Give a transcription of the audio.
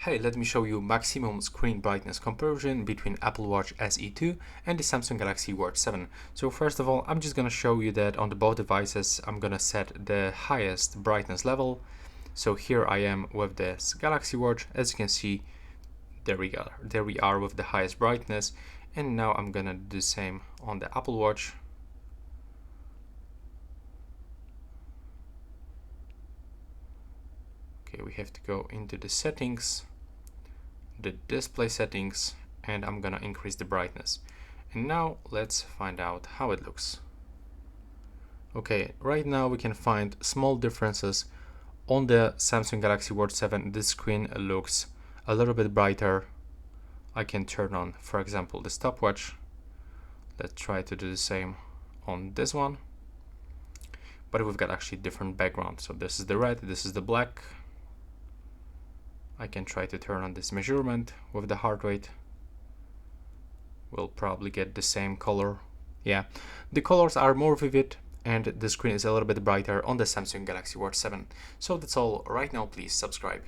Hey, let me show you maximum screen brightness comparison between Apple Watch SE2 and the Samsung Galaxy Watch 7. So first of all, I'm just gonna show you that on the both devices, I'm gonna set the highest brightness level. So here I am with this Galaxy Watch. As you can see, there we are with the highest brightness. And now I'm gonna do the same on the Apple Watch. Okay, we have to go into the settings, the display settings, and I'm gonna increase the brightness. And now let's find out how it looks. Okay, right now we can find small differences. On the Samsung Galaxy Watch 7, the screen looks a little bit brighter. I can turn on, for example, the stopwatch. Let's try to do the same on this one. But we've got actually different background. So this is the red, this is the black. I can try to turn on this measurement with the heart rate. We'll probably get the same color. Yeah, the colors are more vivid and the screen is a little bit brighter on the Samsung Galaxy Watch 7. So that's all right now. Please subscribe.